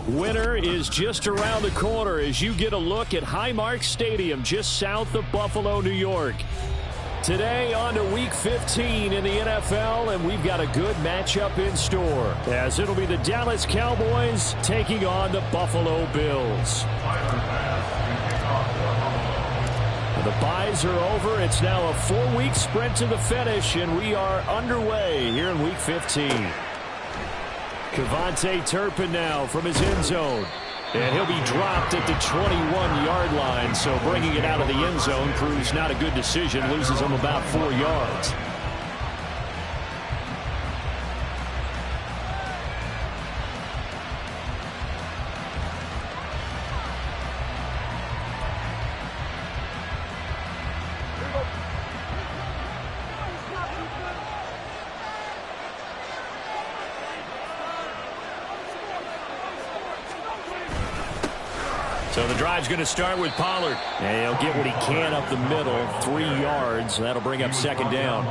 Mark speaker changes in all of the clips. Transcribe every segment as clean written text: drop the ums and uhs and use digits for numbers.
Speaker 1: Winter is just around the corner as you get a look at Highmark Stadium just south of Buffalo, New York. Today on to Week 15 in the NFL, and we've got a good matchup in store as it'll be the Dallas Cowboys taking on the Buffalo Bills. The byes are over. It's now a 4-week sprint to the finish, and we are underway here in Week 15. Kevontae Turpin now from his end zone. And he'll be dropped at the 21-yard line, so bringing it out of the end zone proves not a good decision. Loses him about 4 yards. So the drive's going to start with Pollard. And he'll get what he can up the middle, 3 yards. That'll bring up second down.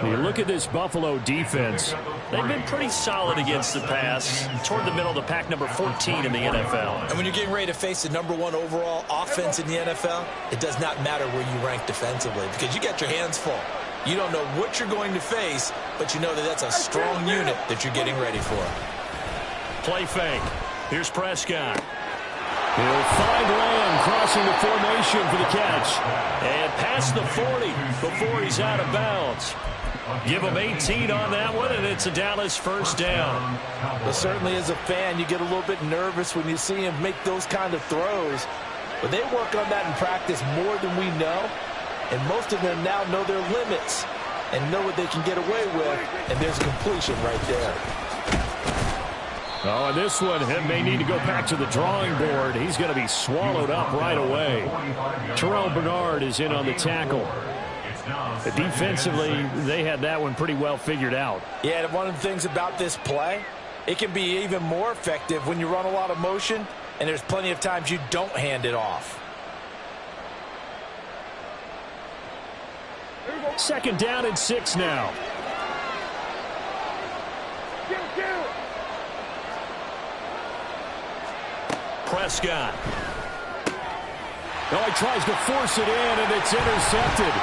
Speaker 1: When you look at this Buffalo defense, they've been pretty solid against the pass. Toward the middle of the pack, number 14 in the NFL.
Speaker 2: And when you're getting ready to face the number 1 overall offense in the NFL, it does not matter where you rank defensively because you got your hands full. You don't know what you're going to face, but you know that that's a strong unit that you're getting ready for.
Speaker 1: Play fake. Here's Prescott. He'll find Lamb crossing the formation for the catch. And past the 40 before he's out of bounds. Give him 18 on that one, and it's a Dallas first down.
Speaker 3: But certainly as a fan, you get a little bit nervous when you see him make those kind of throws. But they work on that in practice more than we know. And most of them now know their limits and know what they can get away with. And there's a completion right there.
Speaker 1: Oh, and this one may need to go back to the drawing board. He's going to be swallowed up right away. Terrell Bernard is in on the tackle. Defensively, they had that one pretty well figured out.
Speaker 3: Yeah, and one of the things about this play, it can be even more effective when you run a lot of motion, and there's plenty of times you don't hand it off.
Speaker 1: Second down and 6 now. Prescott. Oh, he tries to force it in, and it's intercepted.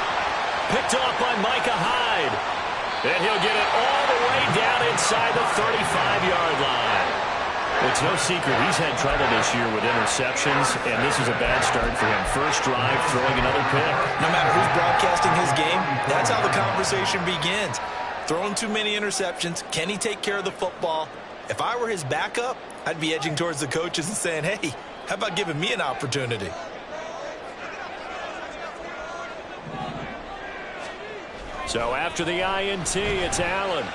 Speaker 1: Picked off by Micah Hyde. And he'll get it all the way down inside the 35-yard line. It's no secret he's had trouble this year with interceptions, and this is a bad start for him. First drive, throwing another pick.
Speaker 2: No matter who's broadcasting his game, that's how the conversation begins. Throwing too many interceptions, can he take care of the football? If I were his backup, I'd be edging towards the coaches and saying, hey, how about giving me an opportunity?
Speaker 1: So after the INT, it's Allen.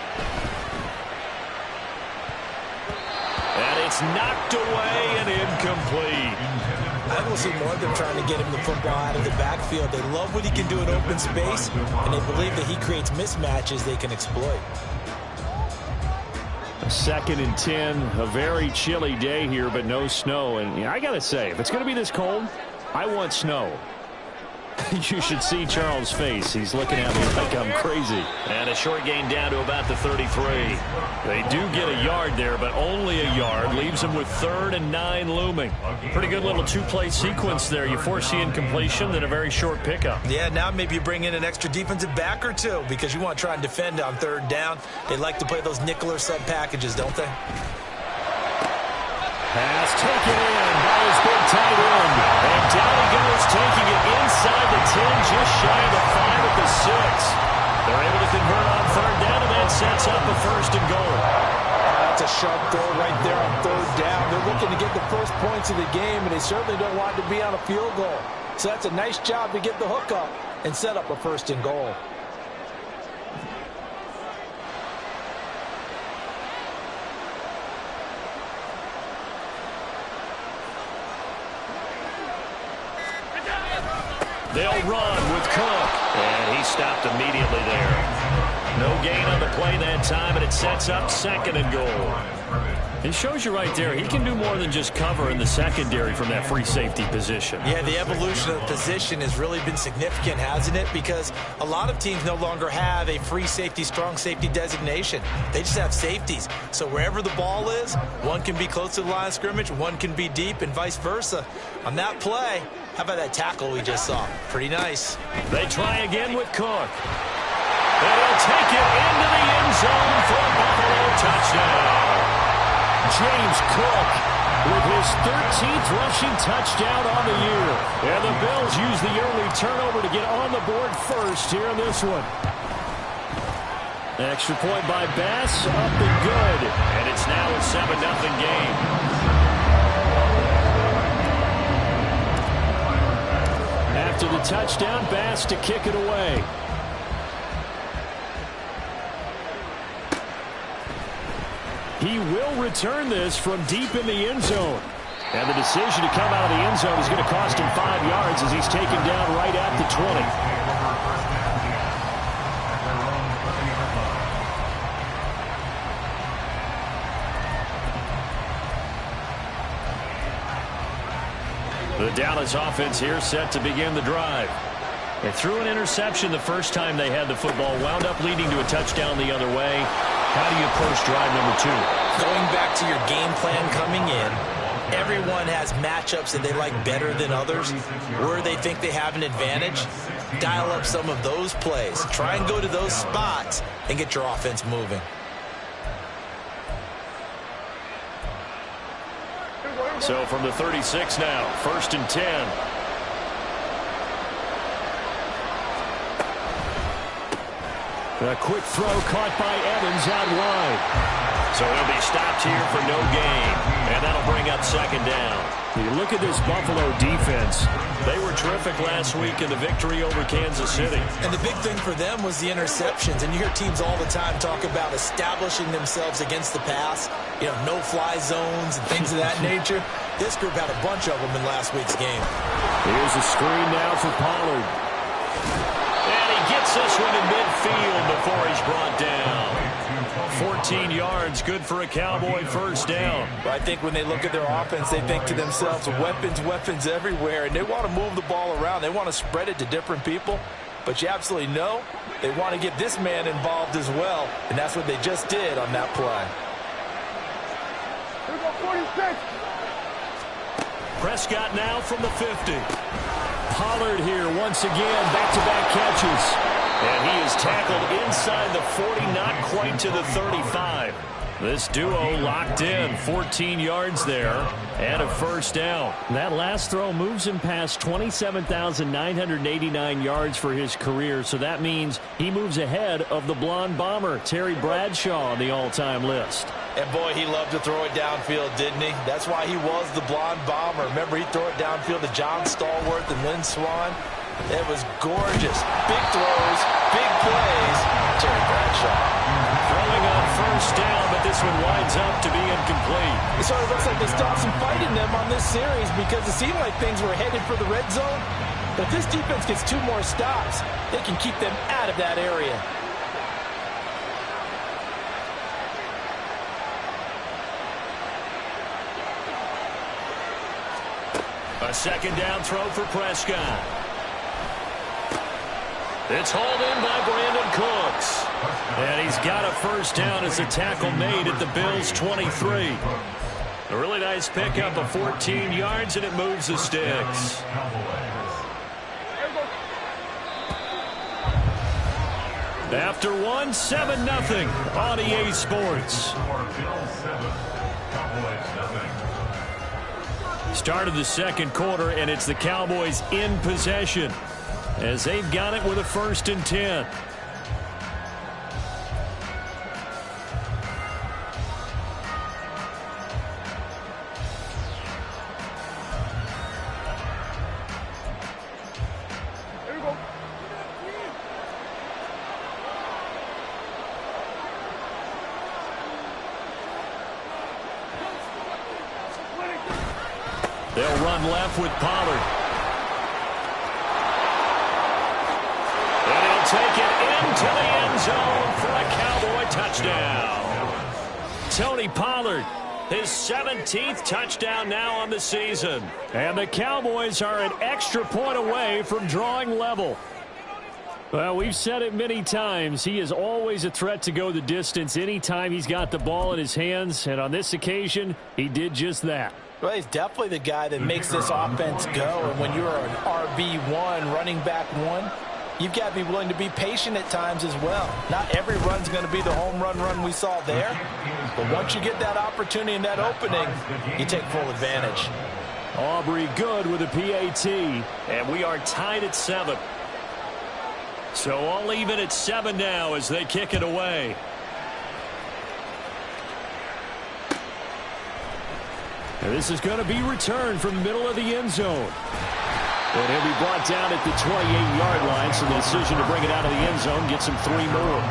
Speaker 1: And it's knocked away and incomplete.
Speaker 2: I will see more of them trying to get him the football out of the backfield. They love what he can do in open space, and they believe that he creates mismatches they can exploit.
Speaker 1: Second and 10, a very chilly day here, but no snow. And I got to say, if it's going to be this cold, I want snow. You should see Charles' face. He's looking at me like I'm crazy. And a short gain down to about the 33. They do get a yard there, but only a yard. Leaves them with 3rd and 9 looming. Pretty good little 2-play sequence there. You force the incompletion, then a very short pickup.
Speaker 2: Yeah, now maybe you bring in an extra defensive back or two because you want to try and defend on 3rd down. They like to play those nickel or sub packages, don't they?
Speaker 1: Pass taken in by his big tight end. And down he goes, taking it inside the 10, just shy of the 5 at the 6. They're able to convert on 3rd down, and that sets up a 1st and goal.
Speaker 3: That's a sharp throw right there on 3rd down. They're looking to get the first points of the game, and they certainly don't want to be on a field goal. So that's a nice job to get the hook up and set up a 1st and goal.
Speaker 1: They'll run with Cook. And he stopped immediately there. No gain on the play that time, and it sets up 2nd and goal. It shows you right there, he can do more than just cover in the secondary from that free safety position.
Speaker 2: Yeah, the evolution of the position has really been significant, hasn't it? Because a lot of teams no longer have a free safety, strong safety designation. They just have safeties. So wherever the ball is, one can be close to the line of scrimmage, one can be deep, and vice versa. On that play, how about that tackle we just saw? Pretty nice.
Speaker 1: They try again with Cook. And he'll take it into the end zone for a Buffalo touchdown. James Cook with his 13th rushing touchdown on the year. And the Bills use the early turnover to get on the board first here in this one. Extra point by Bass, up and good. And it's now a 7-0 game. After the touchdown, Bass to kick it away. He will return this from deep in the end zone. And the decision to come out of the end zone is going to cost him 5 yards as he's taken down right at the 20. The Dallas offense here set to begin the drive. They threw an interception the first time they had the football, wound up leading to a touchdown the other way. How do you approach drive number 2?
Speaker 2: Going back to your game plan coming in, everyone has matchups that they like better than others. Where they think they have an advantage, dial up some of those plays. Try and go to those spots and get your offense moving.
Speaker 1: So from the 36 now, 1st and 10. A quick throw caught by Evans out wide. So he'll be stopped here for no gain. And that'll bring up 2nd down. You look at this Buffalo defense. They were terrific last week in the victory over Kansas City.
Speaker 2: And the big thing for them was the interceptions. And you hear teams all the time talk about establishing themselves against the pass. You know, no-fly zones and things of that nature. This group had a bunch of them in last week's game.
Speaker 1: Here's a screen now for Pollard. Gets this one in midfield before he's brought down. 14 yards, good for a Cowboy 1st down.
Speaker 3: But I think when they look at their offense, they think to themselves, weapons, weapons everywhere, and they want to move the ball around. They want to spread it to different people. But you absolutely know they want to get this man involved as well, and that's what they just did on that play.
Speaker 4: Here we go, 46.
Speaker 1: Prescott now from the 50. Pollard here once again, back-to-back catches. And he is tackled inside the 40, not quite to the 35. This duo locked in, 14 yards there, and a 1st down. That last throw moves him past 27,989 yards for his career, so that means he moves ahead of the blonde bomber, Terry Bradshaw, on the all-time list.
Speaker 3: And boy, he loved to throw it downfield, didn't he? That's why he was the blonde bomber. Remember, he'd throw it downfield to John Stallworth and Lynn Swann. It was gorgeous. Big throws, big plays. Terry Bradshaw.
Speaker 1: Throwing on 1st down, but this one winds up to be incomplete.
Speaker 3: It sort of looks like they stopped some fight in them on this series because it seemed like things were headed for the red zone. But if this defense gets 2 more stops, they can keep them out of that area.
Speaker 1: A 2nd down throw for Prescott. It's hauled in by Brandon Cooks. And he's got a 1st down as a tackle made at the Bills' 23. A really nice pickup of 14 yards, and it moves the sticks. After one, 7-0 on EA Sports. Start of the 2nd quarter, and it's the Cowboys in possession as they've got it with a 1st and 10. They'll run left with Pollard. And he'll take it into the end zone for a Cowboy touchdown. Tony Pollard His 17th touchdown now on the season. And the Cowboys are an extra point away from drawing level. Well, we've said it many times. He is always a threat to go the distance anytime he's got the ball in his hands. And on this occasion, he did just that.
Speaker 3: Well, he's definitely the guy that makes this offense go. And when you're an RB1, running back one, you've got to be willing to be patient at times as well. Not every run's going to be the home run we saw there. But once you get that opportunity and that opening, you take full advantage.
Speaker 1: Aubrey good with a PAT. And we are tied at 7. So all even at 7 now as they kick it away. And this is going to be returned from the middle of the end zone. And he'll be brought down at the 28-yard line, so the decision to bring it out of the end zone gets him 3 more.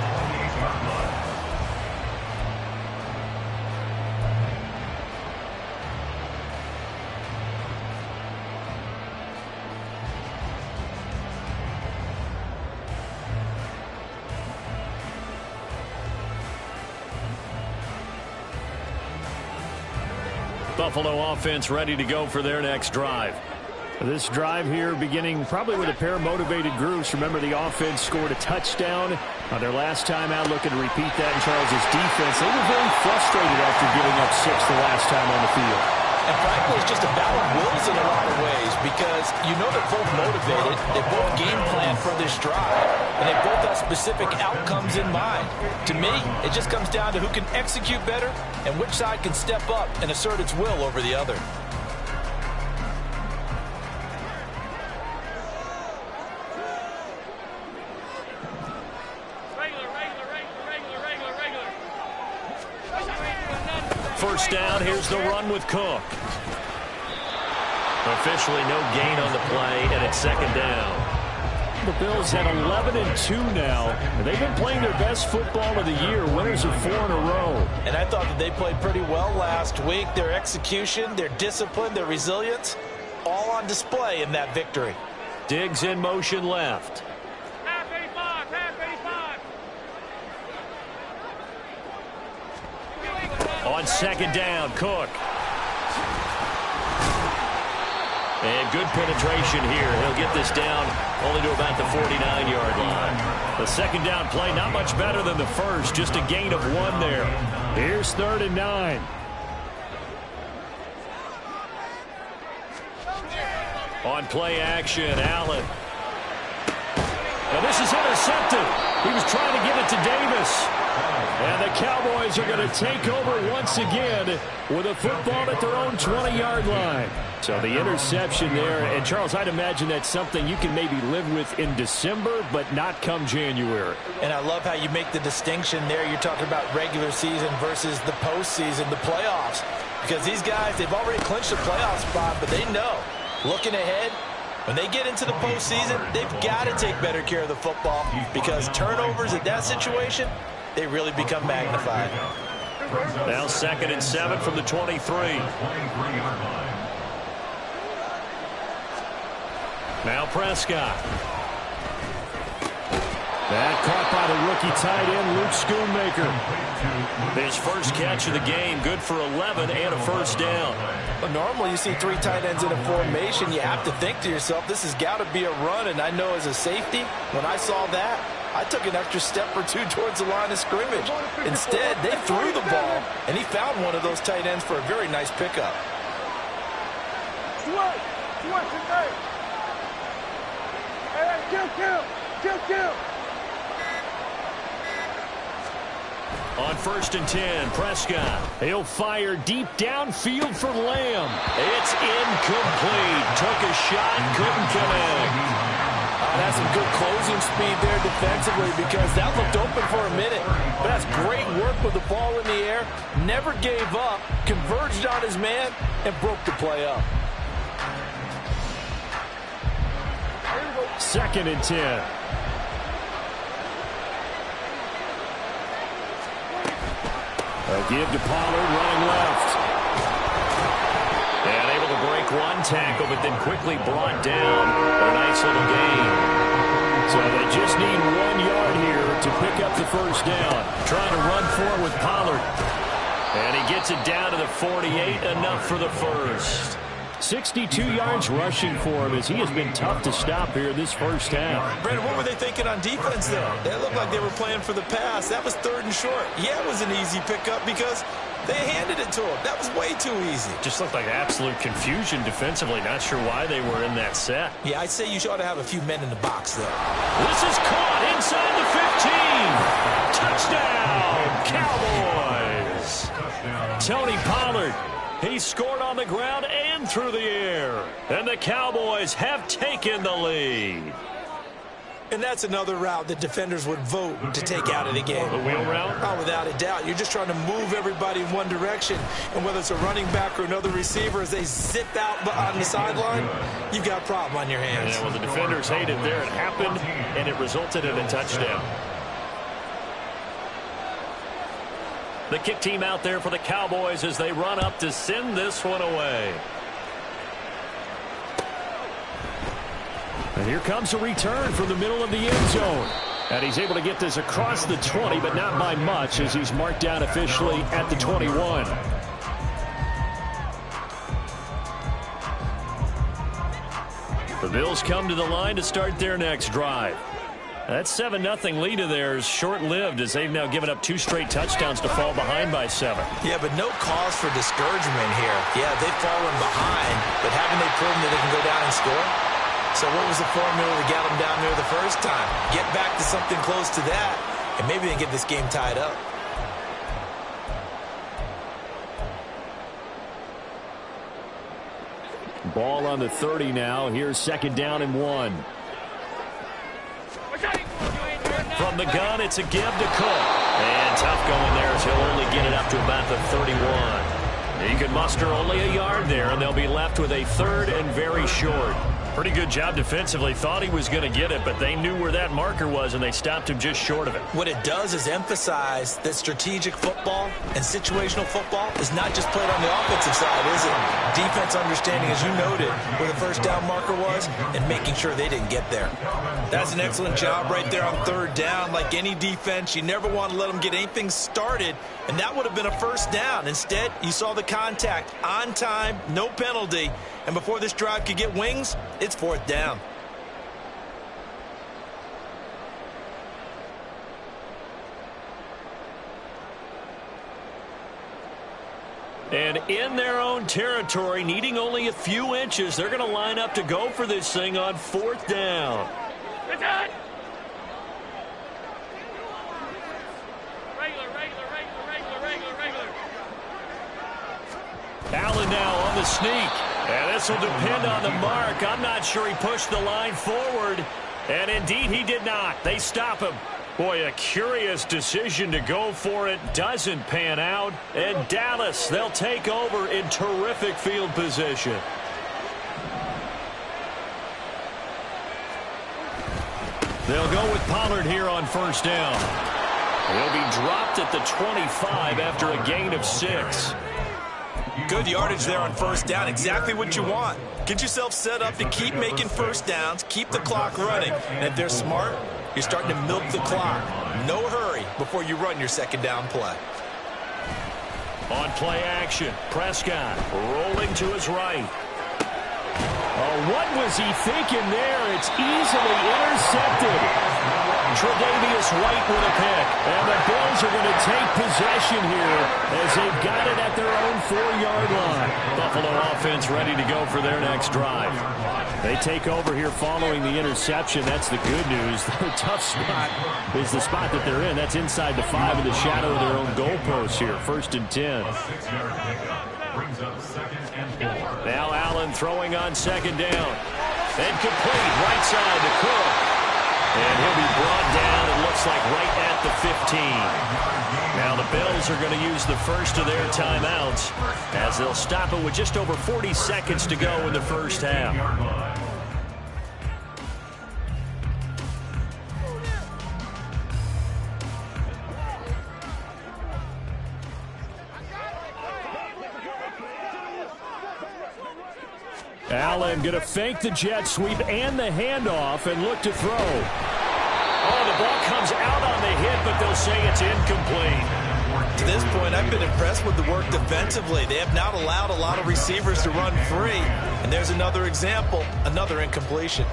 Speaker 1: Buffalo offense ready to go for their next drive. This drive here beginning probably with a pair of motivated groups. Remember, the offense scored a touchdown on their last time out, looking to repeat that in Charles' defense. They were very frustrated after giving up 6 the last time on the field.
Speaker 3: And frankly, it's just a battle of wills in a lot of ways because you know they're both motivated. They both game plan for this drive, and they both have specific outcomes in mind. To me, it just comes down to who can execute better and which side can step up and assert its will over the other.
Speaker 1: First down, here's the run with Cook. Officially no gain on the play, and it's second down. The Bills had 11-2 now. They've been playing their best football of the year, winners of 4 in a row.
Speaker 3: And I thought that they played pretty well last week. Their execution, their discipline, their resilience, all on display in that victory.
Speaker 1: Diggs in motion left. On second down, Cook. And good penetration here. He'll get this down only to about the 49-yard line. The second down play, not much better than the first. Just a gain of 1 there. Here's 3rd and 9. On play action, Allen. And this is intercepted. He was trying to give it to Davis. And the Cowboys are going to take over once again with a football at their own 20-yard line. So the interception there. And, Charles, I'd imagine that's something you can maybe live with in December, but not come January.
Speaker 3: And I love how you make the distinction there. You're talking about regular season versus the postseason, the playoffs. Because these guys, they've already clinched a playoff spot, but they know, looking ahead, when they get into the postseason, they've got to take better care of the football because turnovers in that situation, they really become magnified.
Speaker 1: Now 2nd and 7 from the 23. Now Prescott. That caught by the rookie tight end, Luke Schoonmaker. His first catch of the game, good for 11 and a first down.
Speaker 3: But normally you see 3 tight ends in a formation. You have to think to yourself, this has got to be a run. And I know as a safety, when I saw that, I took an extra step or 2 towards the line of scrimmage. Instead, they threw the ball, and he found one of those tight ends for a very nice pickup.
Speaker 1: On 1st and 10, Prescott. He'll fire deep downfield for Lamb. It's incomplete. Took a shot, couldn't connect.
Speaker 3: That's some good closing speed there defensively because that looked open for a minute. But that's great work with the ball in the air. Never gave up, converged on his man, and broke the play up.
Speaker 1: 2nd and 10. A give to Pollard, running left. And able to break 1 tackle, but then quickly brought down. A nice little gain. So they just need 1 yard here to pick up the first down. Trying to run forward with Pollard. And he gets it down to the 48, enough for the first. 62 yards rushing for him as he has been tough to stop here this first half.
Speaker 2: Brandon, what were they thinking on defense there? They looked like they were playing for the pass. That was 3rd and short. Yeah, it was an easy pickup because they handed it to him. That was way too easy.
Speaker 1: Just looked like absolute confusion defensively. Not sure why they were in that set.
Speaker 2: Yeah, I'd say you ought to have a few men in the box there.
Speaker 1: This is caught inside the 15. Touchdown, Cowboys. Tony Pollard. He scored on the ground and through the air. And the Cowboys have taken the lead.
Speaker 2: And that's another route that defenders would vote to take out of the game.
Speaker 1: The wheel route?
Speaker 2: Oh, without a doubt. You're just trying to move everybody in one direction. And whether it's a running back or another receiver, as they zip out on the sideline, you've got a problem on your hands.
Speaker 1: Yeah, well, the defenders hate it there. It happened, and it resulted in a touchdown. The kick team out there for the Cowboys as they run up to send this one away. And here comes a return from the middle of the end zone. And he's able to get this across the 20, but not by much as he's marked down officially at the 21. The Bills come to the line to start their next drive. That 7-0 lead of theirs short-lived as they've now given up 2 straight touchdowns to fall behind by 7.
Speaker 2: Yeah, but no cause for discouragement here. Yeah, they've fallen behind, but haven't they proven that they can go down and score? So what was the formula that got them down there the first time? Get back to something close to that, and maybe they can get this game tied up.
Speaker 1: Ball on the 30 now. Here's 2nd down and 1. From the gun, it's a give to Cook. And tough going there as he'll only get it up to about the 31. He could muster only a yard there, and they'll be left with a 3rd and very short. Pretty good job defensively. Thought he was going to get it, but they knew where that marker was, and they stopped him just short of it.
Speaker 2: What it does is emphasize that strategic football and situational football is not just played on the offensive side, is it? Defense understanding, as you noted, where the first down marker was and making sure they didn't get there. That's an excellent job right there on 3rd down. Like any defense, you never want to let them get anything started, and that would have been a 1st down. Instead, you saw the contact on time, no penalty, and before this drive could get wings, it's 4th down.
Speaker 1: And in their own territory, needing only a few inches, they're going to line up to go for this thing on 4th down. Allen now on the sneak. And this will depend on the mark. I'm not sure he pushed the line forward. And indeed, he did not. They stop him. Boy, a curious decision to go for it. Doesn't pan out. And Dallas, they'll take over in terrific field position. They'll go with Pollard here on 1st down. He'll be dropped at the 25 after a gain of 6.
Speaker 2: Good yardage there on 1st down. Exactly what you want. Get yourself set up to keep making 1st downs, keep the clock running. And if they're smart, you're starting to milk the clock. No hurry before you run your 2nd down play.
Speaker 1: On play action, Prescott rolling to his right. Oh, what was he thinking there? It's easily intercepted. Tre'Davious White with a pick. And the Bills are going to take possession here as they've got it at their own 4-yard line. Buffalo offense ready to go for their next drive. They take over here following the interception. That's the good news. The tough spot is the spot that they're in. That's inside the 5 in the shadow of their own goalpost here. 1st and 10. Now Allen throwing on 2nd down. And complete right side to Cook. And he'll be brought down, it looks like right at the 15. Now the Bills are going to use the first of their timeouts as they'll stop it with just over 40 seconds to go in the first half. Allen going to fake the jet sweep and the handoff and look to throw. Oh, the ball comes out on the hit, but they'll will say it's incomplete.
Speaker 2: To this point, I've been impressed with the work defensively. They have not allowed a lot of receivers to run free. And there's another example, another incompletion.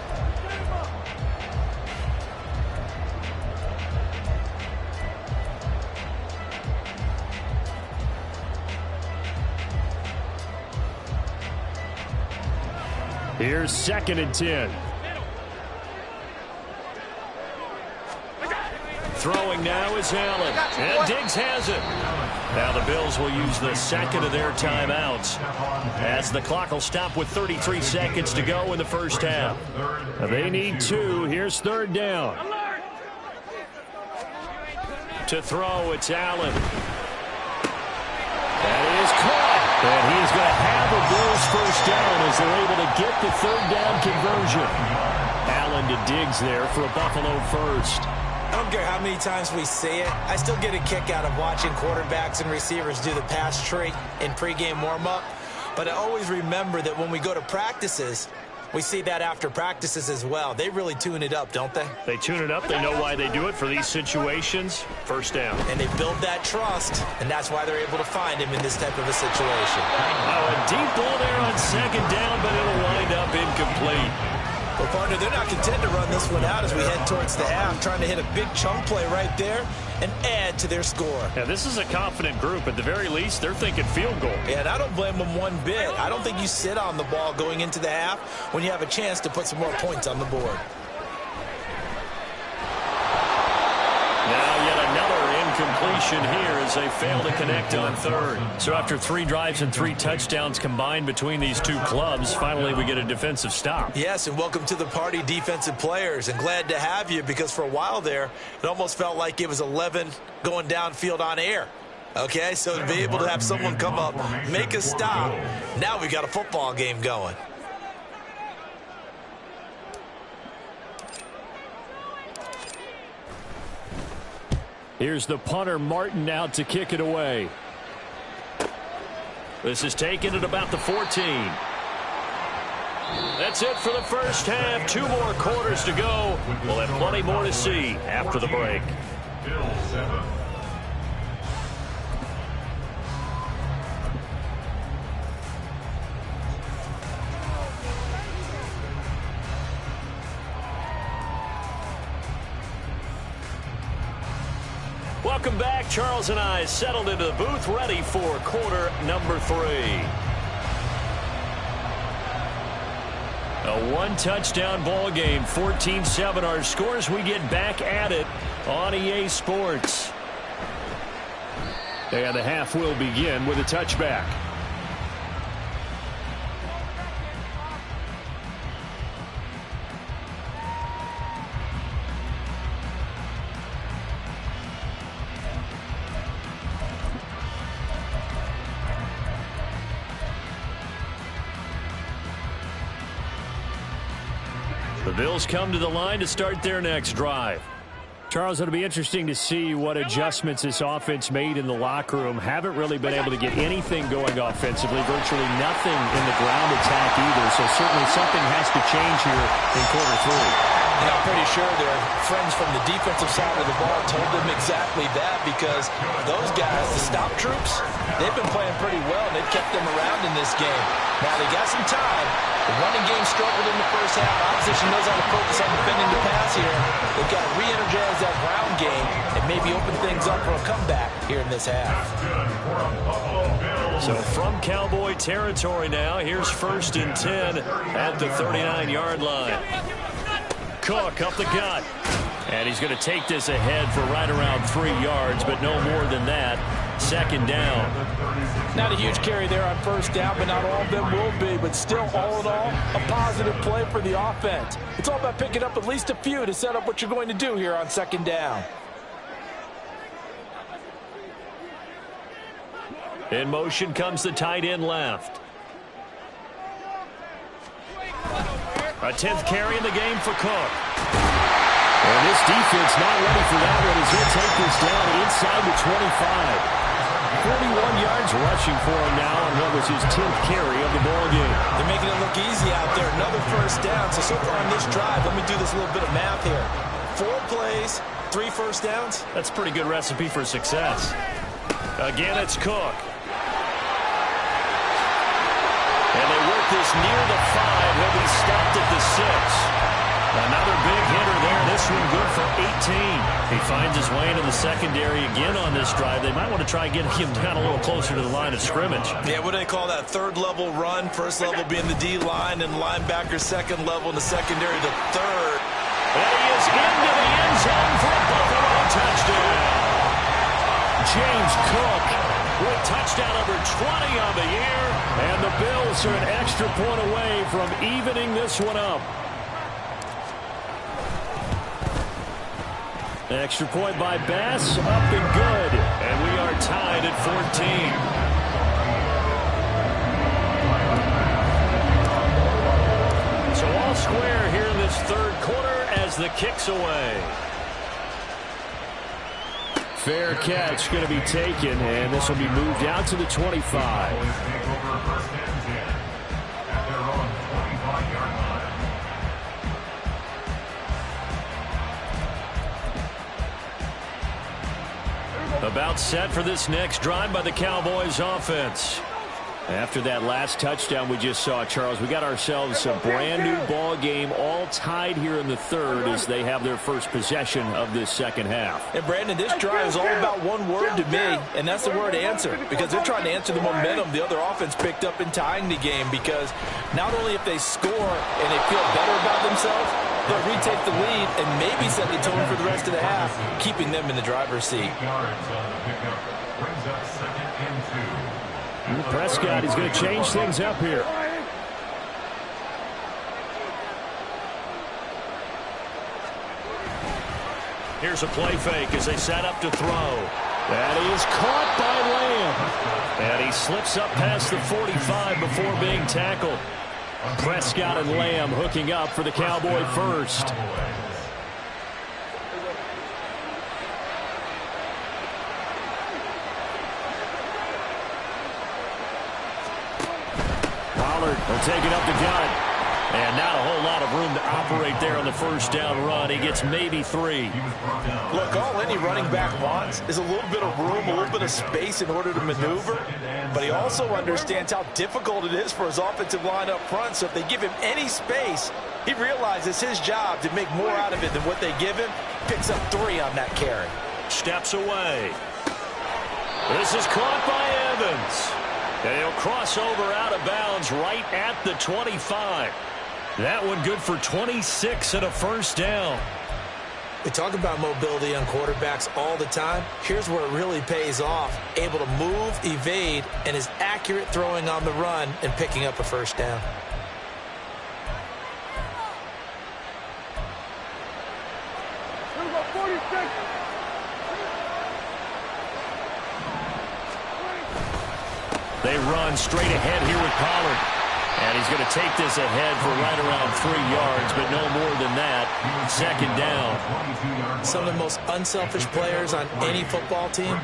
Speaker 1: Here's 2nd and 10. Throwing now is Allen. And Diggs has it. Now the Bills will use the 2nd of their timeouts as the clock will stop with 33 seconds to go in the first half. They need 2. Here's 3rd down. To throw, it's Allen. That is caught. And he is going to have a Bills first down as they're able to get the 3rd down conversion. Allen to Diggs there for a Buffalo first.
Speaker 2: I don't care how many times we see it. I still get a kick out of watching quarterbacks and receivers do the pass tree in pregame warm-up. But I always remember that when we go to practices, we see that after practices as well. They really tune it up, don't they?
Speaker 1: They tune it up. They know why they do it for these situations. First down.
Speaker 2: And they build that trust, and that's why they're able to find him in this type of a situation.
Speaker 1: Oh, a deep ball there on 2nd down, but it'll wind up incomplete.
Speaker 2: Well, partner, they're not content to run this one out as we head towards the half, trying to hit a big chunk play right there and add to their score.
Speaker 1: Yeah, this is a confident group. At the very least, they're thinking field goal.
Speaker 2: Yeah, and I don't blame them one bit. I don't think you sit on the ball going into the half when you have a chance to put some more points on the board.
Speaker 1: Now yet another incompletion here as they fail to connect on 3rd. So after 3 drives and 3 touchdowns combined between these two clubs, finally we get a defensive stop.
Speaker 2: Yes, and welcome to the party, defensive players. And glad to have you because for a while there, it almost felt like it was 11 going downfield on air. Okay, so to be able to have someone come up, make a stop, now we got a football game going.
Speaker 1: Here's the punter, Martin, out to kick it away. This is taken at about the 14. That's it for the first half. 2 more quarters to go. We'll have plenty more to see after the break. Welcome back. Charles and I settled into the booth, ready for quarter number 3. A 1-touchdown ball game, 14-7 our scores. We get back at it on EA Sports. And the half will begin with a touchback. The Bills come to the line to start their next drive. Charles, it'll be interesting to see what adjustments this offense made in the locker room. Haven't really been able to get anything going offensively, virtually nothing in the ground attack either. So certainly something has to change here in quarter 3.
Speaker 2: And I'm pretty sure their friends from the defensive side of the ball told them exactly that because those guys, the stop troops, they've been playing pretty well and they've kept them around in this game. Now they got some time. The running game struggled in the first half. Opposition knows how to focus on defending the pass here. They've got to re-energize that ground game and maybe open things up for a comeback here in this half.
Speaker 1: So from Cowboy territory now, here's 1st and 10 at the 39-yard line. Cook up the gut. And he's going to take this ahead for right around 3 yards, but no more than that. 2nd down.
Speaker 3: Not a huge carry there on 1st down, but not all of them will be. But still, all in all, a positive play for the offense. It's all about picking up at least a few to set up what you're going to do here on 2nd down.
Speaker 1: In motion comes the tight end left. A 10th carry in the game for Cook. And this defense not ready for that one as he'll take this down inside the 25. 41 yards rushing for him now on what was his 10th carry of the ball game.
Speaker 2: They're making it look easy out there. Another 1st down. So far on this drive, let me do this little bit of math here. 4 plays, 3 first downs.
Speaker 1: That's a pretty good recipe for success. Again, it's Cook. And they work this near the 5. He'll be stopped at the 6. Another big hitter there. This one good for 18. He finds his way into the secondary again on this drive. They might want to try getting him down a little closer to the line of scrimmage.
Speaker 2: Yeah, what do they call that? 3rd level run. 1st level being the D-line, and linebacker 2nd level, and the secondary the 3rd.
Speaker 1: And he is into the end zone for a Buffalo touchdown. James Cook with touchdown number 20 on the year. And the Bills are an extra point away from evening this one up. Extra point by Bass, up and good. And we are tied at 14. So all square here in this 3rd quarter as the kick's away. Fair catch going to be taken, and this will be moved out to the 25. About set for this next drive by the Cowboys offense. After that last touchdown we just saw, Charles, we got ourselves a brand new ball game, all tied here in the 3rd as they have their first possession of this 2nd half.
Speaker 3: And Brandon, this drive is all about one word to me, and that's the word answer, because they're trying to answer the momentum the other offense picked up in tying the game, because not only if they score and they feel better about themselves, they'll retake the lead and maybe set the tone for the rest of the half, keeping them in the driver's seat.
Speaker 1: Prescott, he's going to change things up here. Here's a play fake as they set up to throw. That is caught by Lamb. And he slips up past the 45 before being tackled. Prescott and Lamb hooking up for the Cowboy first. He'll take it up the gut. And not a whole lot of room to operate there on the first down run. He gets maybe 3.
Speaker 3: Look, all any running back wants is a little bit of room, a little bit of space in order to maneuver. But he also understands how difficult it is for his offensive line up front. So if they give him any space, he realizes his job to make more out of it than what they give him. Picks up 3 on that carry.
Speaker 1: Steps away. This is caught by Evans. And he'll cross over out of bounds right at the 25. That one good for 26 and a first down.
Speaker 2: We talk about mobility on quarterbacks all the time. Here's where it really pays off. Able to move, evade, and is accurate throwing on the run and picking up a first down.
Speaker 1: They run straight ahead here with Pollard. And he's going to take this ahead for right around 3 yards, but no more than that. 2nd down.
Speaker 2: Some of the most unselfish players on any football team,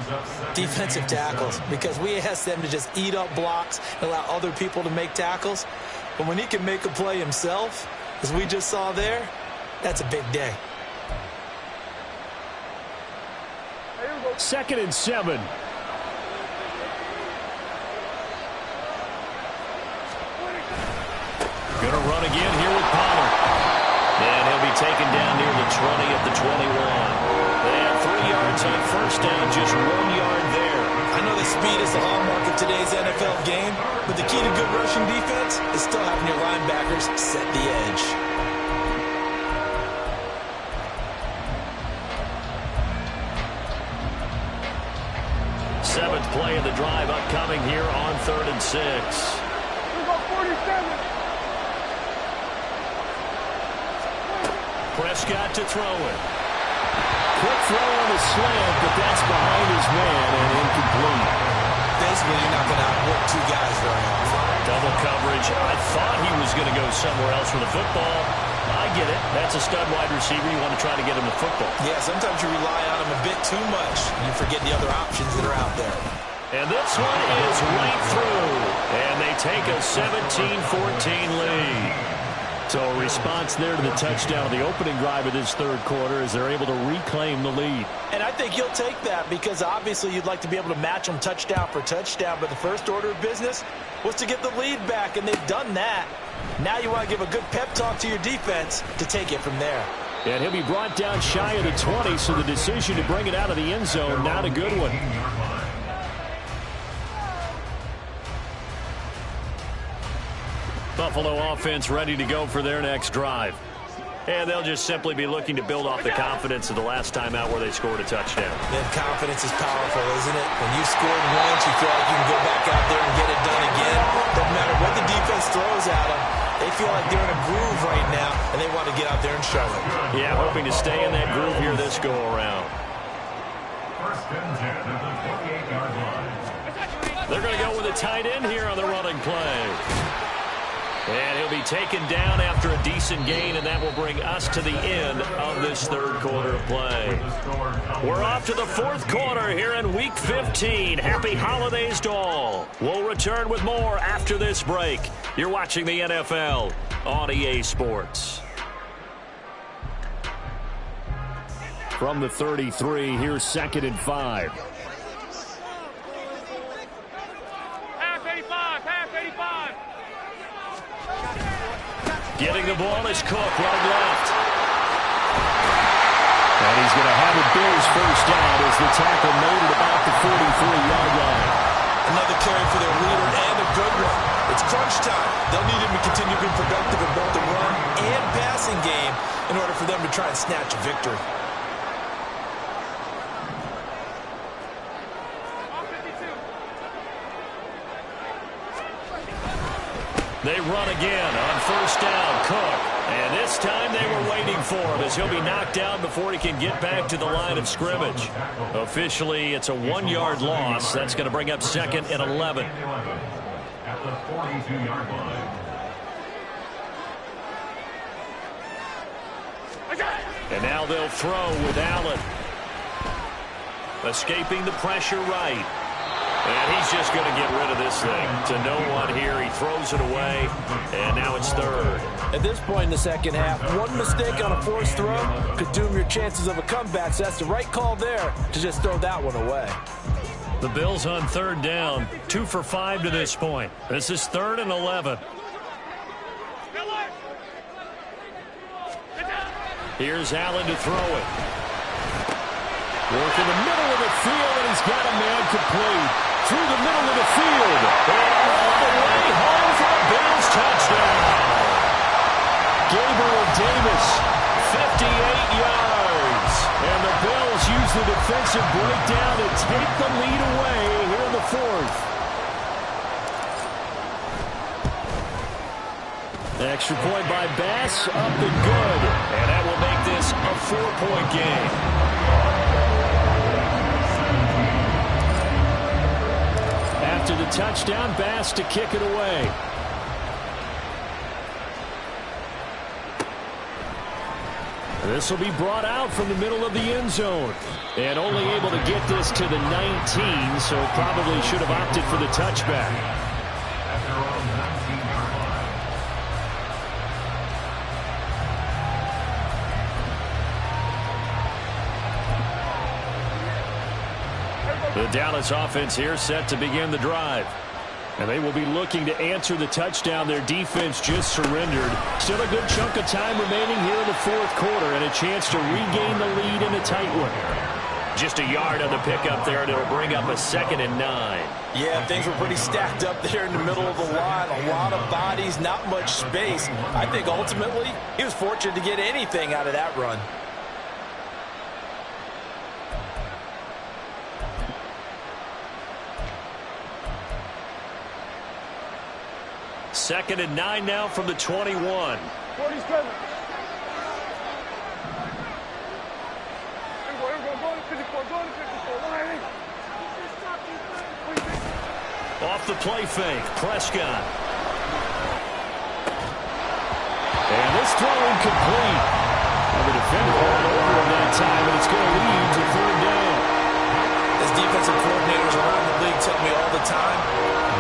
Speaker 2: defensive tackles, because we ask them to just eat up blocks and allow other people to make tackles. But when he can make a play himself, as we just saw there, that's a big day.
Speaker 1: 2nd and 7. Going to run again here with Pollard. And he'll be taken down near the 20 at the 21. They have 3 yards on first down, just 1 yard there.
Speaker 2: I know the speed is the hallmark of today's NFL game, but the key to good rushing defense is still having your linebackers set the edge.
Speaker 1: Seventh play of the drive upcoming here on 3rd and 6. Prescott to throw it. Quick throw on the slant, but that's behind his man and incomplete.
Speaker 2: Basically, you're not going to outwork 2 guys very often.
Speaker 1: Double coverage. I thought he was going to go somewhere else with the football. I get it. That's a stud wide receiver. You want to try to get him the football.
Speaker 2: Yeah, sometimes you rely on him a bit too much. You forget the other options that are out there.
Speaker 1: And this one is right through. And they take a 17-14 lead. So a response there to the touchdown, the opening drive of this third quarter, as they're able to reclaim the lead.
Speaker 3: And I think you'll take that because obviously you'd like to be able to match them touchdown for touchdown, but the first order of business was to get the lead back, and they've done that. Now you want to give a good pep talk to your defense to take it from there.
Speaker 1: And he'll be brought down shy of the 20, so the decision to bring it out of the end zone, not a good one. Buffalo offense ready to go for their next drive. And they'll just simply be looking to build off the confidence of the last time out where they scored a touchdown.
Speaker 2: And confidence is powerful, isn't it? When you scored once, you feel like you can go back out there and get it done again. Doesn't matter what the defense throws at them. They feel like they're in a groove right now, and they want to get out there and show it.
Speaker 1: Yeah, hoping to stay in that groove here this go-around. They're going to go with a tight end here on the running play. And he'll be taken down after a decent gain, and that will bring us to the end of this third quarter of play. We're off to the fourth quarter here in Week 15. Happy holidays to all. We'll return with more after this break. You're watching the NFL on EA Sports. From the 33, here's 2nd and 5. Getting the ball is Cook, right left. And he's going to have a Bills first down as the tackle made it about the 43-yard line.
Speaker 2: Another carry for their leader and a good one. It's crunch time. They'll need him to continue to be productive in both the run and passing game in order for them to try and snatch a victory.
Speaker 1: They run again on first down, Cook. And this time they were waiting for him as he'll be knocked down before he can get back to the line of scrimmage. Officially, it's a 1-yard loss. That's going to bring up 2nd and 11.
Speaker 4: At the 42-yard line.
Speaker 1: And now they'll throw with Allen. Escaping the pressure right. And he's just going to get rid of this thing. To no one here. He throws it away. And now it's 3rd.
Speaker 3: At this point in the second half, one mistake on a forced throw could doom your chances of a comeback. So that's the right call there to just throw that one away.
Speaker 1: The Bills on 3rd down. 2 for 5 to this point. This is 3rd and 11. Here's Allen to throw it. Work in the middle of the field, and he's got a man complete. Through the middle of the field. And all the way home for a Bills touchdown. Gabriel Davis, 58 yards. And the Bills use the defensive breakdown to take the lead away here in the 4th. Extra point by Bass, up and good. And that will make this a 4-point game. After the touchdown, Bass to kick it away. This will be brought out from the middle of the end zone. And only able to get this to the 19, so probably should have opted for the touchback. The Dallas offense here set to begin the drive. And they will be looking to answer the touchdown their defense just surrendered. Still a good chunk of time remaining here in the 4th quarter and a chance to regain the lead in a tight one. Just a yard on the pickup there, and it'll bring up a 2nd and 9.
Speaker 2: Yeah, things were pretty stacked up there in the middle of the line. A lot of bodies, not much space. I think ultimately he was fortunate to get anything out of that run.
Speaker 1: Second and 9 now from the 21.
Speaker 5: 47.
Speaker 1: Off the play fake, Prescott. And this throw incomplete. And the defender ran over him that time, and it's going to lead to 3rd down.
Speaker 2: As defensive coordinators around the league tell me all the time,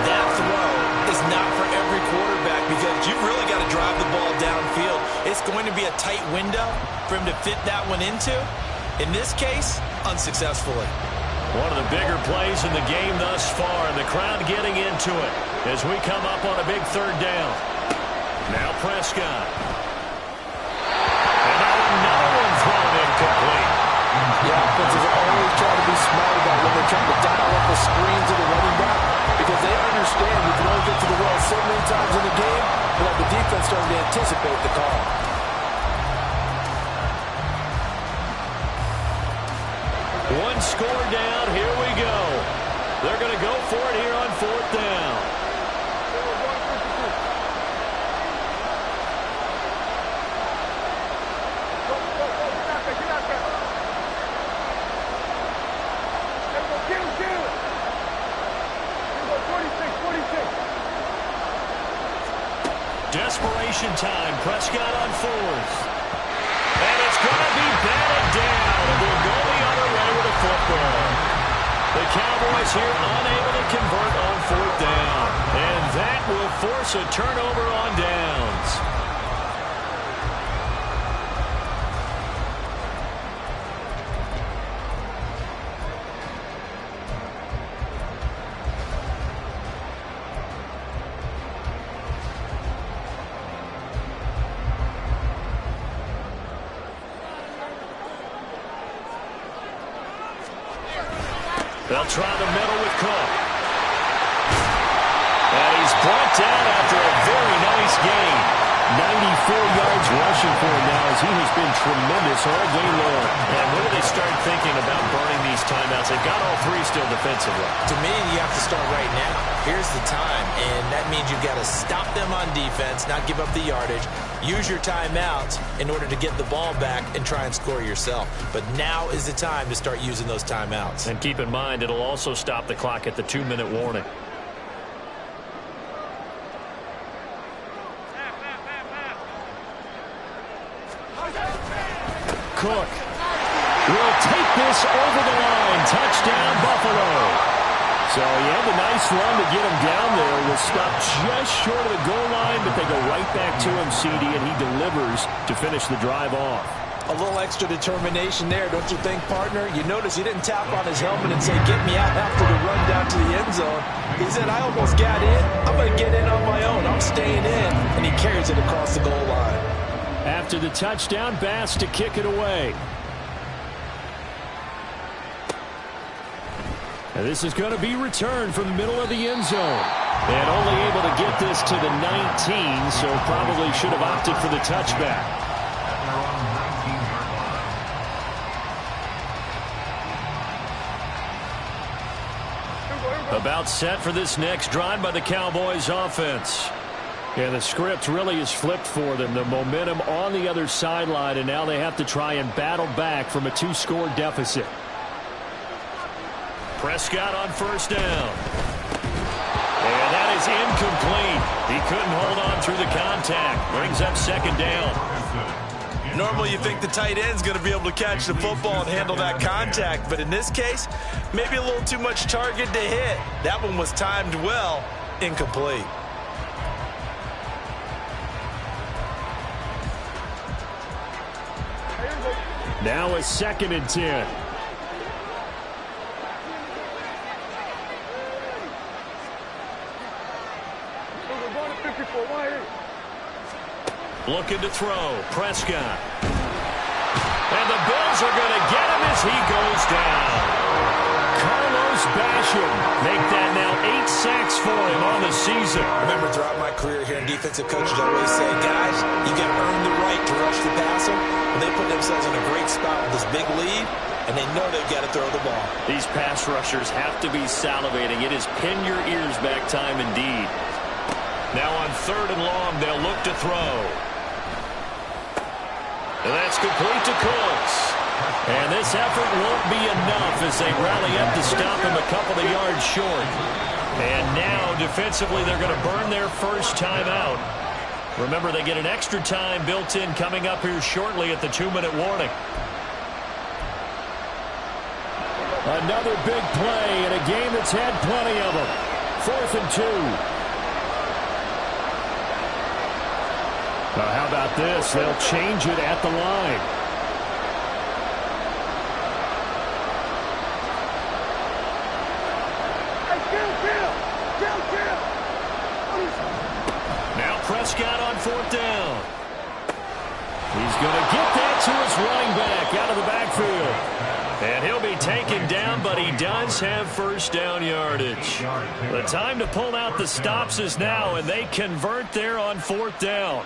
Speaker 2: that throw is not for every quarterback because you've really got to drive the ball downfield. It's going to be a tight window for him to fit that one into. In this case, unsuccessfully.
Speaker 1: One of the bigger plays in the game thus far, and the crowd getting into it as we come up on a big third down. Now Prescott. And another one thrown incomplete.
Speaker 3: Yeah, offenses always try to be smart about when they're trying to dial up a screen to the running back because they understand you can only get to the well so many times in the game, but the defense starting to anticipate the call.
Speaker 1: One score down. Here we go. They're going to go for it here on fourth down. Desperation time. Prescott on fourth. And it's going to be batted down. And we'll go the other way with a football. The Cowboys here unable to convert on fourth down. And that will force a turnover on downs. They'll try the middle with Cook. And he's brought down after a very nice game. 94 yards rushing for him now as he has been tremendous all day long. And when do they start thinking about burning these timeouts? They've got all three still defensively.
Speaker 2: To me, you have to start right now. Here's the time, and that means you've got to stop them on defense, not give up the yardage. Use your timeouts in order to get the ball back and try and score yourself. But now is the time to start using those timeouts.
Speaker 1: And keep in mind, it'll also stop the clock at the 2-minute warning. Cook will take this over the line. Touchdown, Buffalo. So he had the nice run to get him down there. Was stopped just short of the goal line, but they go right back to him, CD, and he delivers to finish the drive off.
Speaker 3: A little extra determination there, don't you think, partner? You notice he didn't tap on his helmet and say, get me out after the run down to the end zone. He said, I almost got in. I'm going to get in on my own. I'm staying in. And he carries it across the goal line.
Speaker 1: After the touchdown, Bass to kick it away. And this is going to be returned from the middle of the end zone. And only able to get this to the 19, so probably should have opted for the touchback. About set for this next drive by the Cowboys offense. Yeah, the script really is flipped for them. The momentum on the other sideline, and now they have to try and battle back from a 2-score deficit. Prescott on first down. And that is incomplete. He couldn't hold on through the contact. Brings up second down.
Speaker 2: Normally you think the tight end's going to be able to catch the football and handle that contact, but in this case, maybe a little too much target to hit. That one was timed well, incomplete.
Speaker 1: Now a 2nd and 10. Looking to throw. Prescott. And the Bills are going to get him as he goes down. Carlos Basham make that now 8 sacks for him on the season.
Speaker 2: Remember, throughout my career here in defensive coaches, I always say, guys, you got to earn the right to rush the passer. And they put themselves in a great spot with this big lead, and they know they've got to throw the ball.
Speaker 1: These pass rushers have to be salivating. It is pin your ears back time indeed. Now on 3rd and long, they'll look to throw. And that's complete to Cooks. And this effort won't be enough as they rally up to stop him a couple of yards short. And now, defensively, they're going to burn their first timeout. Remember, they get an extra time built in coming up here shortly at the 2-minute warning. Another big play in a game that's had plenty of them. 4th and 2. How about this? They'll change it at the line. Now Prescott on 4th down. He's going to get that to his running back out of the backfield. And he'll be taken down, but he does have first down yardage. The time to pull out the stops is now, and they convert there on 4th down.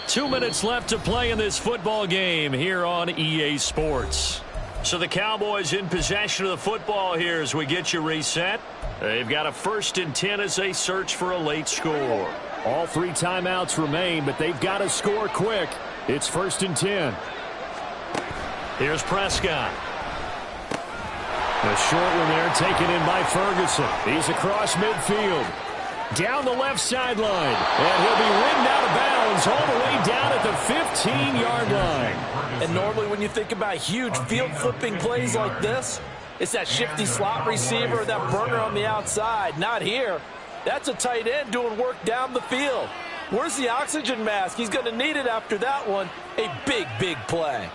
Speaker 1: Two minutes left to play in this football game here on EA Sports. So the Cowboys in possession of the football here as we get you reset. They've got a 1st and 10 as they search for a late score. All 3 timeouts remain, but they've got to score quick. It's 1st and 10. Here's Prescott. The short one there taken in by Ferguson. He's across midfield. Down the left sideline. And he'll be ridden out of bounds all the way down at the 15-yard line.
Speaker 3: And normally when you think about huge field-flipping plays like this, it's that shifty slot receiver, that burner on the outside. Not here. That's a tight end doing work down the field. Where's the oxygen mask? He's going to need it after that one. A big, big play.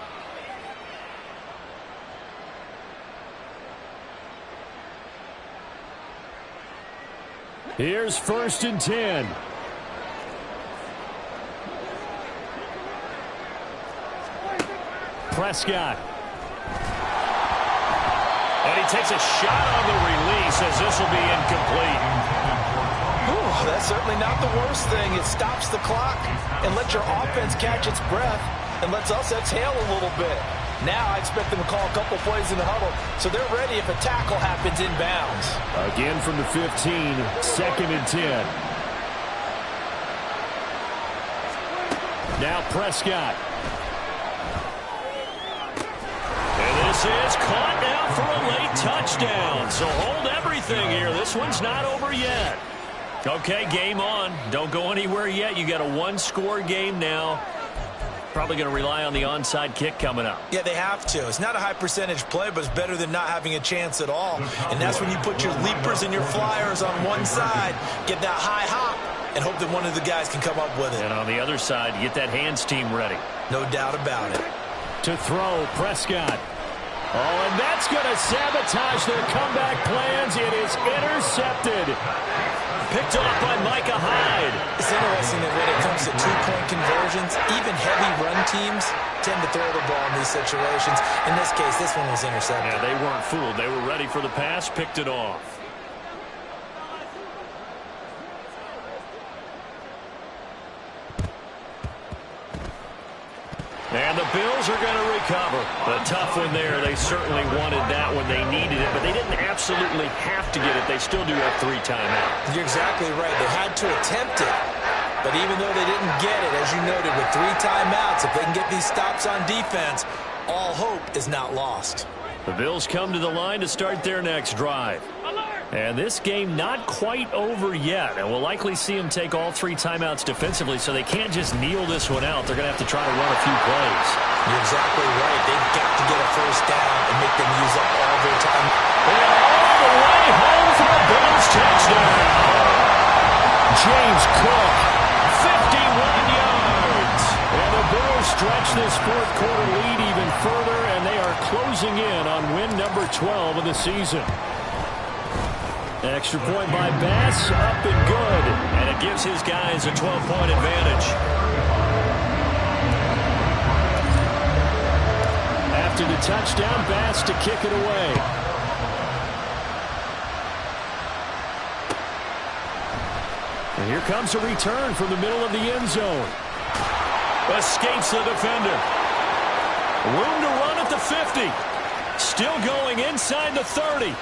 Speaker 1: Here's 1st and 10. Prescott. And he takes a shot on the release as this will be incomplete.
Speaker 3: Ooh, that's certainly not the worst thing. It stops the clock and lets your offense catch its breath and lets us exhale a little bit. Now I expect them to call a couple plays in the huddle, so they're ready if a tackle happens inbounds.
Speaker 1: Again from the 15, 2nd and 10. Now Prescott. And this is caught now for a late touchdown. So hold everything here. This one's not over yet. Okay, game on. Don't go anywhere yet. You got a 1-score game now. Probably going to rely on the onside kick coming up.
Speaker 2: Yeah, they have to. It's not a high percentage play, but it's better than not having a chance at all. And that's when you put your leapers and your flyers on one side, get that high hop, and hope that one of the guys can come up with it.
Speaker 1: And on the other side, get that hands team ready.
Speaker 2: No doubt about it.
Speaker 1: To throw, Prescott. Oh, and that's going to sabotage their comeback plans. It is intercepted. Picked off by Micah Hyde.
Speaker 2: It's interesting that when it comes to two-point conversions, even heavy run teams tend to throw the ball in these situations. In this case, this one was intercepted.
Speaker 1: Yeah, they weren't fooled. They were ready for the pass, picked it off. And the Bills are going to recover. A tough one there. They certainly wanted that when they needed it, but they didn't absolutely have to get it. They still do have 3 timeouts.
Speaker 2: You're exactly right. They had to attempt it. But even though they didn't get it, as you noted, with 3 timeouts, if they can get these stops on defense, all hope is not lost.
Speaker 1: The Bills come to the line to start their next drive. And this game not quite over yet. And we'll likely see them take all 3 timeouts defensively, so they can't just kneel this one out. They're going to have to try to run a few plays.
Speaker 2: You're exactly right. They've got to get a first down and make them use up all their time.
Speaker 1: And all the way home for a Bills touchdown. James Cook, 51 yards. And the Bills stretch this fourth quarter lead even further, and they are closing in on win number 12 of the season. Extra point by Bass, up and good. And it gives his guys a 12-point advantage. After the touchdown, Bass to kick it away. And here comes a return from the middle of the end zone. Escapes the defender. Room to run at the 50. Still going inside the 30.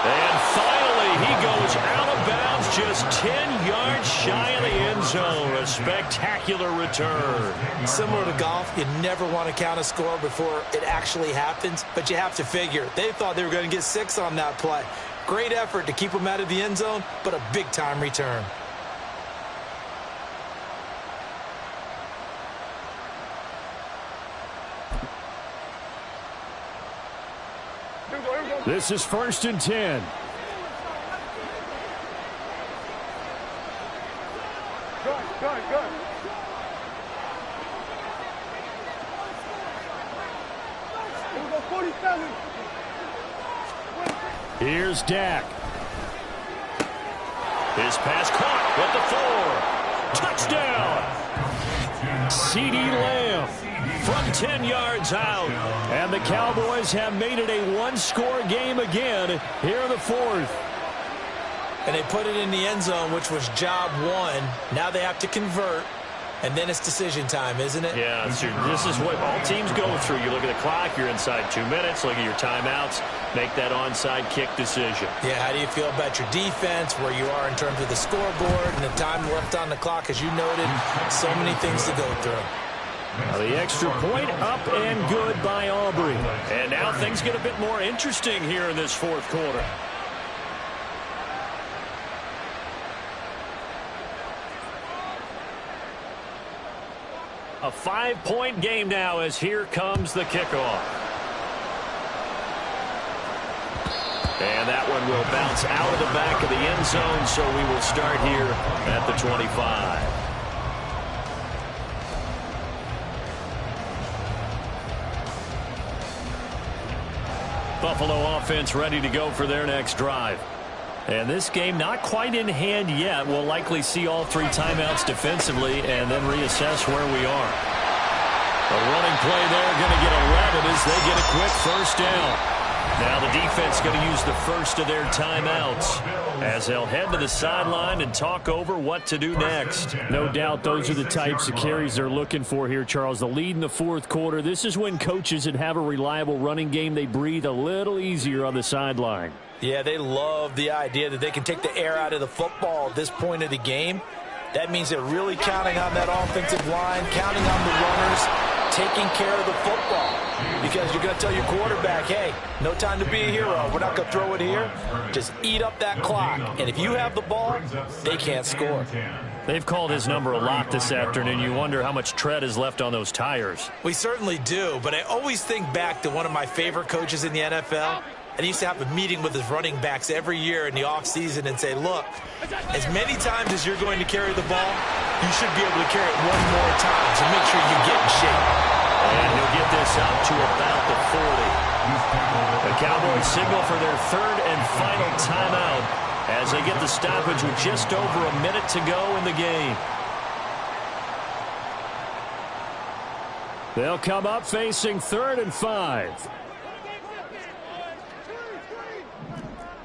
Speaker 1: And finally, he goes out of bounds just 10 yards shy of the end zone. A spectacular return.
Speaker 2: Similar to golf, you never want to count a score before it actually happens, but you have to figure. They thought they were going to get 6 on that play. Great effort to keep them out of the end zone, but a big-time return.
Speaker 1: This is 1st and 10.
Speaker 5: Good.
Speaker 1: Here's Dak. His pass caught with the 4. Touchdown. CeeDee Lamb from 10 yards out. And the Cowboys have made it a one-score game again here in the 4th.
Speaker 2: And they put it in the end zone, which was job one. Now they have to convert. And then it's decision time, isn't it?
Speaker 1: Yeah, this is what all teams go through. You look at the clock, you're inside 2 minutes, look at your timeouts, make that onside kick decision.
Speaker 2: Yeah, how do you feel about your defense, where you are in terms of the scoreboard and the time left on the clock, as you noted? So many things to go through.
Speaker 1: The extra point up and good by Aubrey. And now things get a bit more interesting here in this 4th quarter. A 5-point game now as here comes the kickoff. And that one will bounce out of the back of the end zone, so we will start here at the 25. Buffalo offense ready to go for their next drive. And this game not quite in hand yet. We'll likely see all 3 timeouts defensively and then reassess where we are. A running play there, going to get 11 as they get a quick first down. Now the defense going to use the first of their timeouts as they'll head to the sideline and talk over what to do next. No doubt those are the types of carries they're looking for here, Charles. The lead in the 4th quarter. This is when coaches that have a reliable running game, they breathe a little easier on the sideline.
Speaker 2: Yeah, they love the idea that they can take the air out of the football at this point of the game. That means they're really counting on that offensive line, counting on the runners, taking care of the football. Because you're going to tell your quarterback, hey, no time to be a hero. We're not going to throw it here. Just eat up that clock. And if you have the ball, they can't score.
Speaker 1: They've called his number a lot this afternoon. You wonder how much tread is left on those tires.
Speaker 2: We certainly do, but I always think back to one of my favorite coaches in the NFL. And he used to have a meeting with his running backs every year in the offseason and say, look, as many times as you're going to carry the ball, you should be able to carry it one more time, so make sure you get in shape.
Speaker 1: And he'll get this out to about the 40. The Cowboys signal for their 3rd and final timeout as they get the stoppage with just over a minute to go in the game. They'll come up facing 3rd and 5.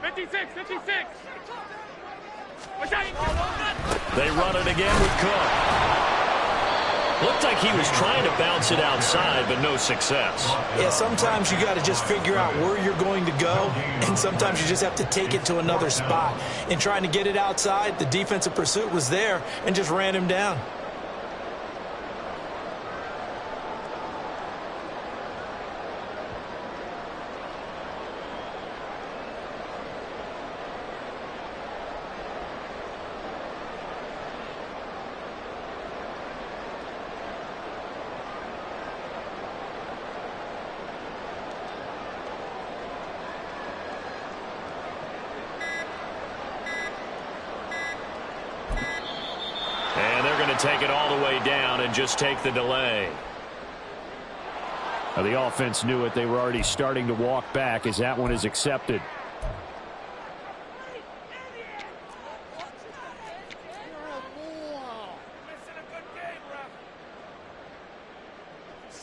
Speaker 5: 56.
Speaker 1: They run it again with Cook. Looked like he was trying to bounce it outside, but no success.
Speaker 2: Yeah, sometimes you got to just figure out where you're going to go, and sometimes you just have to take it to another spot. In trying to get it outside, the defensive pursuit was there and just ran him down.
Speaker 1: Take it all the way down and just take the delay. Now the offense knew it. They were already starting to walk back as that one is accepted.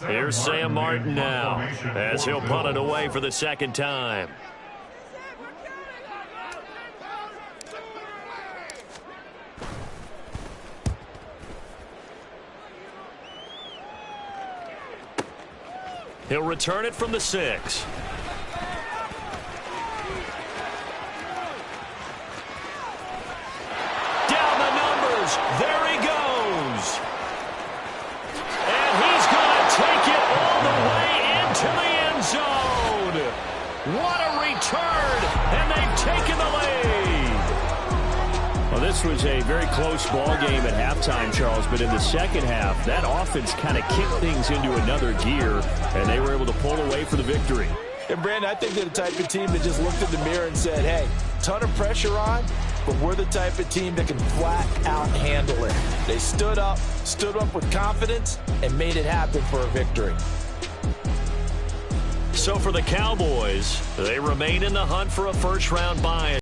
Speaker 1: Here's Sam Martin now as he'll punt it away for the 2nd time. He'll return it from the 6. Down the numbers. There he goes. And he's going to take it all the way into the end zone. What a return. And they've taken the lead. Well, this was a very close ball game at halftime, Charles, but in the second half, that offense kind of kicked things into another gear, and they were able to pull away for the victory.
Speaker 3: And, Brandon, I think they're the type of team that just looked in the mirror and said, hey, ton of pressure on, but we're the type of team that can flat out handle it. They stood up with confidence, and made it happen for a victory.
Speaker 1: So for the Cowboys, they remain in the hunt for a first-round bye.